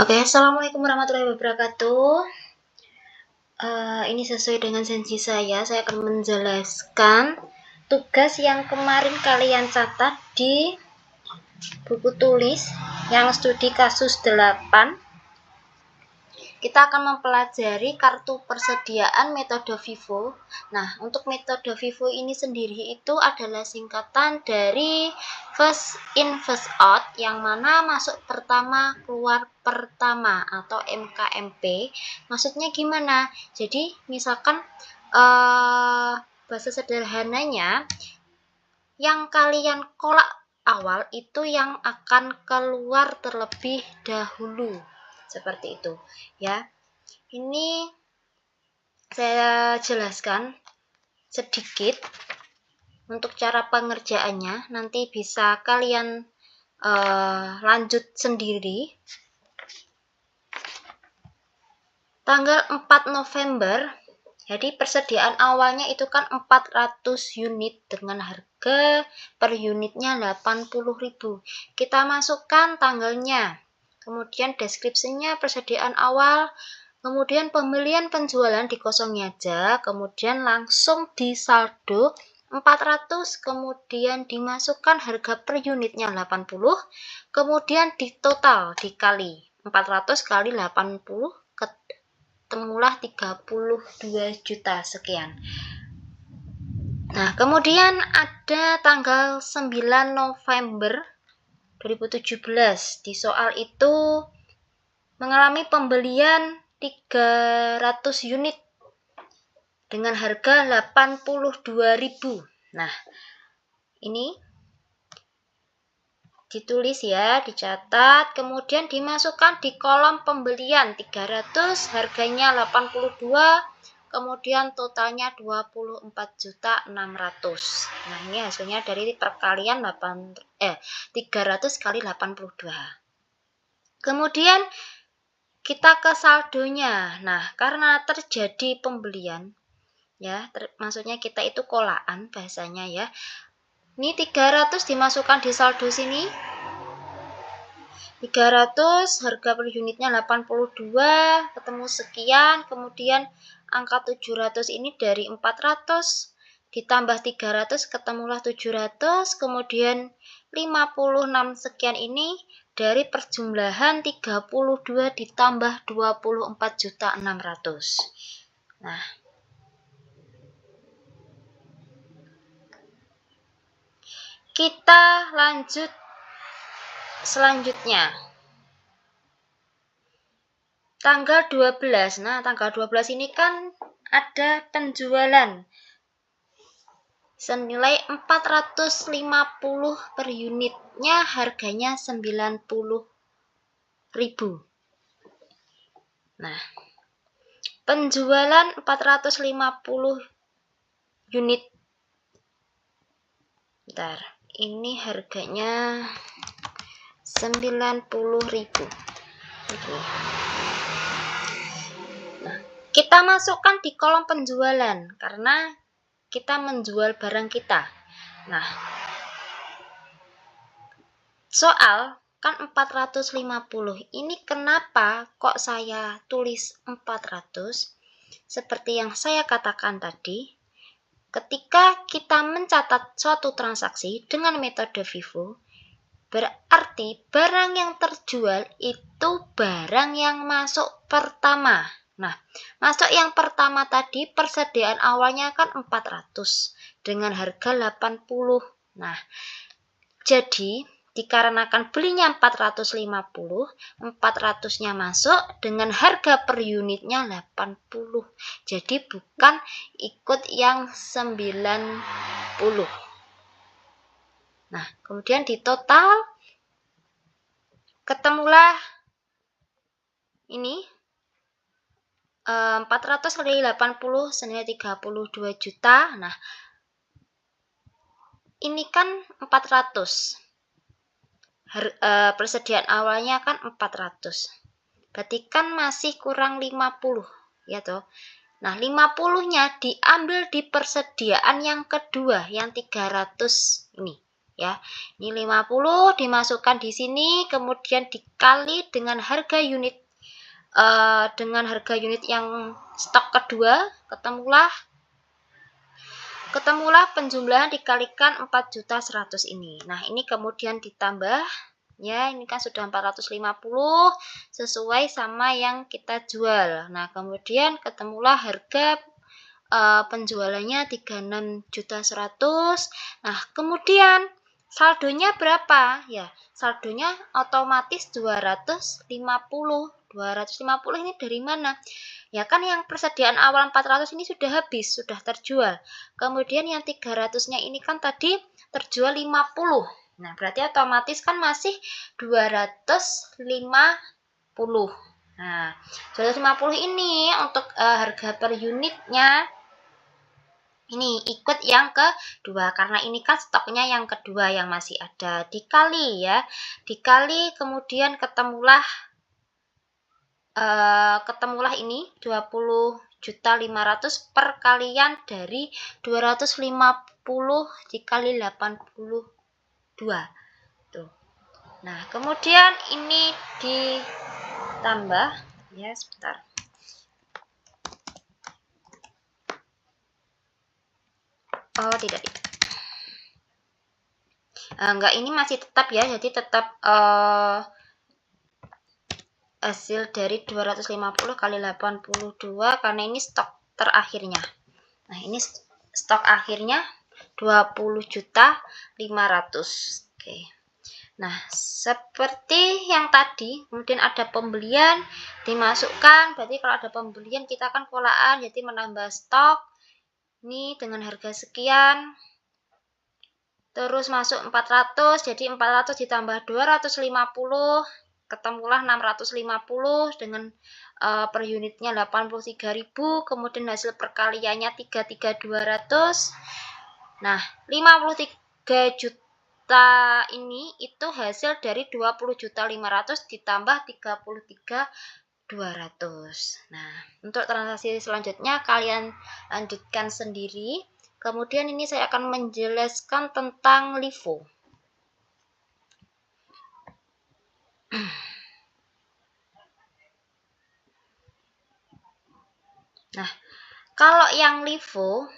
Oke, assalamualaikum warahmatullahi wabarakatuh. Ini sesuai dengan janji saya akan menjelaskan tugas yang kemarin kalian catat di buku tulis yang studi kasus 8. Kita akan mempelajari kartu persediaan metode VIVO. Nah, untuk metode VIVO ini sendiri itu adalah singkatan dari first in first out, yang mana masuk pertama keluar pertama atau MKMP. Maksudnya gimana? Jadi misalkan bahasa sederhananya, yang kalian kolak awal itu yang akan keluar terlebih dahulu. Seperti itu ya. Ini saya jelaskan sedikit untuk cara pengerjaannya, nanti bisa kalian lanjut sendiri. Tanggal 4 November, jadi persediaan awalnya itu kan 400 unit dengan harga per unitnya 80.000. Kita masukkan tanggalnya, kemudian deskripsinya persediaan awal, kemudian pembelian penjualan dikosongin aja, kemudian langsung disaldo 400, kemudian dimasukkan harga per unitnya 80, kemudian ditotal dikali 400 kali 80, ketemulah 32 juta sekian. Nah, kemudian ada tanggal 9 November 2017. Di soal itu mengalami pembelian 300 unit dengan harga 82.000. Nah, ini ditulis ya, dicatat, kemudian dimasukkan di kolom pembelian 300, harganya 82, kemudian totalnya 24.600. Nah, ini hasilnya dari perkalian 300 kali 82. Kemudian kita ke saldonya. Nah, karena terjadi pembelian ya, maksudnya kita itu kolaan bahasanya ya. Ini 300 dimasukkan di saldo sini. 300 harga per unitnya 82, ketemu sekian, kemudian angka 700 ini dari 400 ditambah 300 ketemulah 700, kemudian 56 sekian ini dari perjumlahan 32 ditambah 24.600. Nah, kita lanjut selanjutnya. Tanggal 12. Nah, tanggal 12 ini kan ada penjualan senilai 450 per unitnya, harganya 90.000. Nah, penjualan 450 unit. Bentar, ini harganya 90.000. Nah, kita masukkan di kolom penjualan karena kita menjual barang kita. Nah, soal kan 450. Ini kenapa kok saya tulis 400? Seperti yang saya katakan tadi, ketika kita mencatat suatu transaksi dengan metode VIVO, berarti barang yang terjual itu barang yang masuk pertama. Nah, masuk yang pertama tadi persediaan awalnya kan 400 dengan harga 80. Nah, jadi dikarenakan belinya 450, 400-nya masuk dengan harga per unitnya 80. Jadi bukan ikut yang 90. Nah, kemudian di total ketemulah ini 400 kali 80 senilai 32 juta. Nah, ini kan 400. Persediaan awalnya kan 400. Berarti kan masih kurang 50, ya toh. Nah, 50-nya diambil di persediaan yang kedua, yang 300 ini. ya. Ini 50 dimasukkan di sini, kemudian dikali dengan harga unit yang stok kedua, ketemulah penjumlahan dikalikan 4.100.000 ini. Nah, ini kemudian ditambah ya, ini kan sudah 450 sesuai sama yang kita jual. Nah, kemudian ketemulah harga penjualannya 36.100.000. Nah, kemudian saldonya berapa? Ya, saldonya otomatis 250. 250 ini dari mana? Ya kan yang persediaan awal 400 ini sudah habis, sudah terjual. Kemudian yang 300-nya ini kan tadi terjual 50. Nah, berarti otomatis kan masih 250. Nah, 250 ini untuk harga per unitnya ini ikut yang kedua, karena ini kan stoknya yang kedua yang masih ada. Dikali ya, dikali kemudian ketemulah ini 20.500.000 perkalian dari 250 dikali 82 tuh. Nah, kemudian ini ditambah ya, sebentar. Oh, tidak. Enggak, ini masih tetap ya, jadi tetap hasil dari 250 kali 82 karena ini stok terakhirnya. Nah, ini stok akhirnya 20.500.000. Oke. Nah, seperti yang tadi, kemudian ada pembelian dimasukkan, berarti kalau ada pembelian kita akan polaan, jadi menambah stok ini dengan harga sekian. Terus masuk 400, jadi 400 ditambah 250, ketemulah 650 dengan per unitnya 83.000, kemudian hasil perkaliannya 33.200. Nah, 53 juta ini itu hasil dari 20.500.000 ditambah 33.200. Nah, untuk transaksi selanjutnya kalian lanjutkan sendiri. Kemudian ini saya akan menjelaskan tentang LIFO. Nah, kalau yang LIFO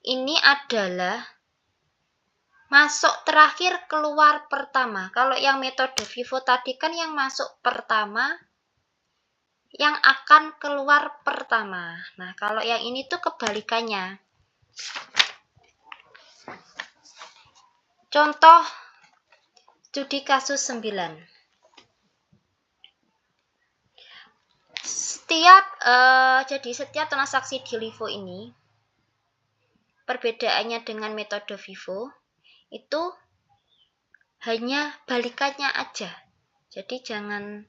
ini adalah masuk terakhir keluar pertama. Kalau yang metode FIFO tadi kan yang masuk pertama, yang akan keluar pertama. Nah, kalau yang ini tuh kebalikannya. Contoh studi kasus 9. Setiap transaksi di LIFO ini, perbedaannya dengan metode FIFO itu hanya balikannya aja. Jadi jangan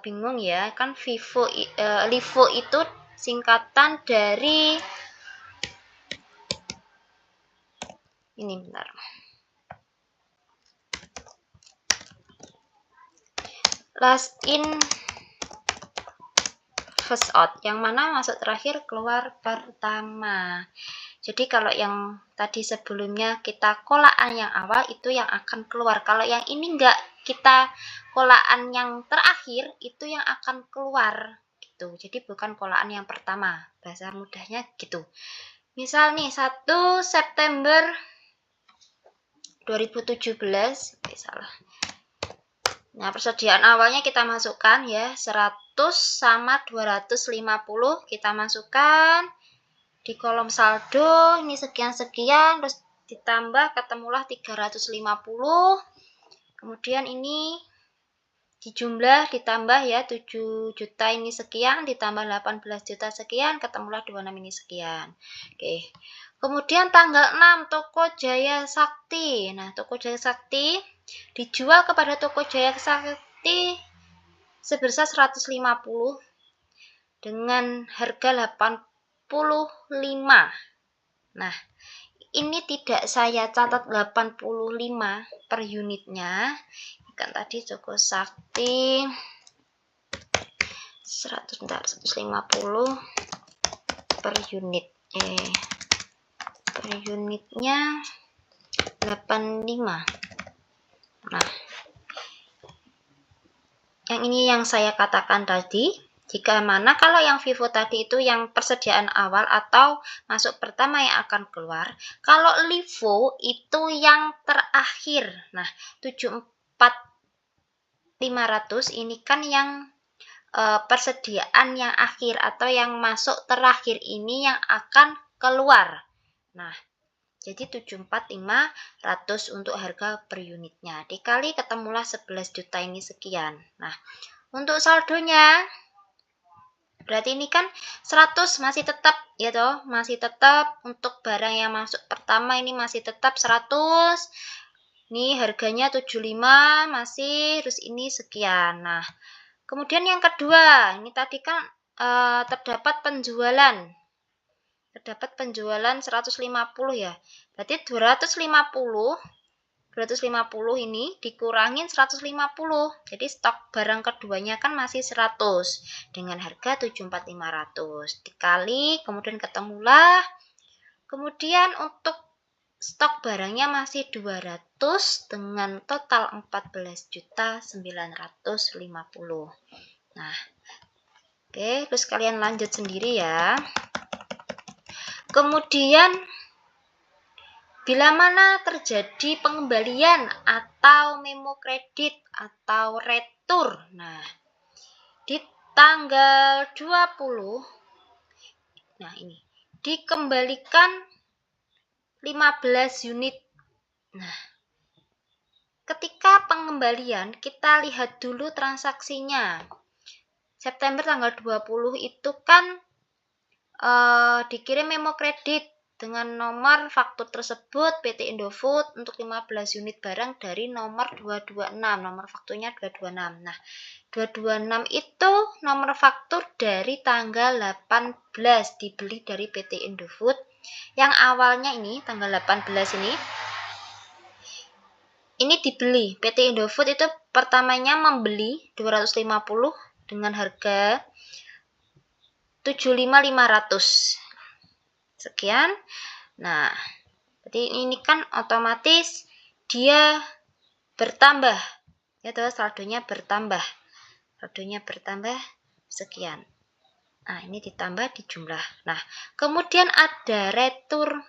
bingung ya, kan LIFO itu singkatan dari ini, bentar. Last in first out, yang mana masuk terakhir keluar pertama. Jadi kalau yang tadi sebelumnya kita kolaan yang awal itu yang akan keluar. Kalau yang ini enggak, kita kolaan yang terakhir itu yang akan keluar gitu. Jadi bukan kolaan yang pertama. Bahasa mudahnya gitu. Misal nih 1 September 2017, salah. Nah, persediaan awalnya kita masukkan ya, 100 sama 250 kita masukkan di kolom saldo, ini sekian-sekian, terus ditambah ketemulah 350. Kemudian ini dijumlah ditambah ya, 7 juta ini sekian, ditambah 18 juta sekian, ketemulah 26 ini sekian. Oke. Kemudian tanggal 6 Toko Jaya Sakti. Nah, Toko Jaya Sakti dijual kepada Toko Jaya Sakti sebesar 150 dengan harga 85. Nah, ini tidak saya catat 85 per unitnya. Kan tadi Toko Sakti 150 per unit. per unitnya 85. Nah, yang ini yang saya katakan tadi, jika mana kalau yang Vivo tadi itu yang persediaan awal atau masuk pertama yang akan keluar, kalau Livo itu yang terakhir. Nah, 74500 ini kan yang persediaan yang akhir atau yang masuk terakhir ini yang akan keluar. Nah, jadi 74500 untuk harga per unitnya. Dikali ketemulah 11 juta ini sekian. Nah, untuk saldonya berarti ini kan 100 masih tetap ya toh, masih tetap untuk barang yang masuk pertama ini masih tetap 100. Ini harganya 75 masih, terus ini sekian. Nah, kemudian yang kedua, ini tadi kan terdapat penjualan 150 ya. Berarti 250 ini dikurangin 150. Jadi stok barang keduanya kan masih 100 dengan harga 74500. Dikali kemudian ketemulah. Kemudian untuk stok barangnya masih 200 dengan total 14.950. Nah, oke, terus kalian lanjut sendiri ya. Kemudian bila mana terjadi pengembalian atau memo kredit atau retur. Nah, di tanggal 20 nah ini dikembalikan 15 unit. Nah, ketika pengembalian kita lihat dulu transaksinya. September tanggal 20 itu kan dikirim memo kredit dengan nomor faktur tersebut PT Indofood untuk 15 unit barang dari nomor 226, nomor fakturnya 226. Nah, 226 itu nomor faktur dari tanggal 18 dibeli dari PT Indofood. Yang awalnya ini tanggal 18 ini dibeli. PT Indofood itu pertamanya membeli 250 dengan harga 75.500 sekian. Nah, jadi ini kan otomatis dia bertambah ya toh, saldonya bertambah sekian. Nah, ini ditambah di jumlah. Nah, kemudian ada retur.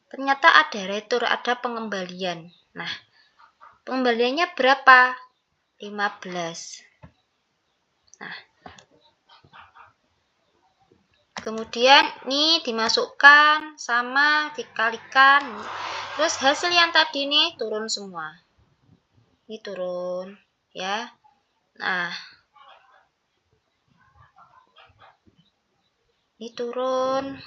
Ternyata ada retur, ada pengembalian. Nah, pengembaliannya berapa? 15. Nah, kemudian ini dimasukkan sama dikalikan. Terus hasil yang tadi ini turun semua. Ini turun ya. Nah, ini turun.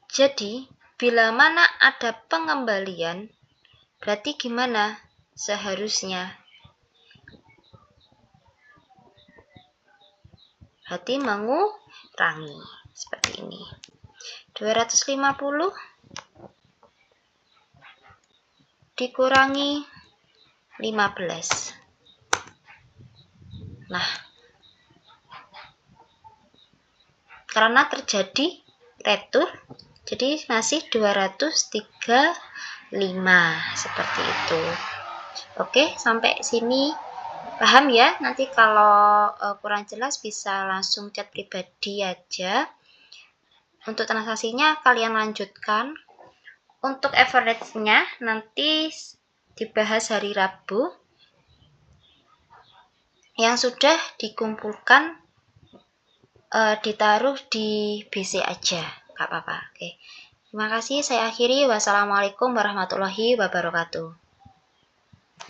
Jadi, bila mana ada pengembalian, berarti gimana? Seharusnya berarti mengurangi seperti ini. 250 dikurangi 15. Nah, karena terjadi retur, jadi masih 235 seperti itu. Oke, sampai sini paham ya? Nanti kalau kurang jelas bisa langsung chat pribadi aja. Untuk transaksinya kalian lanjutkan. Untuk average-nya nanti dibahas hari Rabu. Yang sudah dikumpulkan ditaruh di BC aja, gak apa-apa. Oke. Terima kasih, saya akhiri. Wassalamualaikum warahmatullahi wabarakatuh.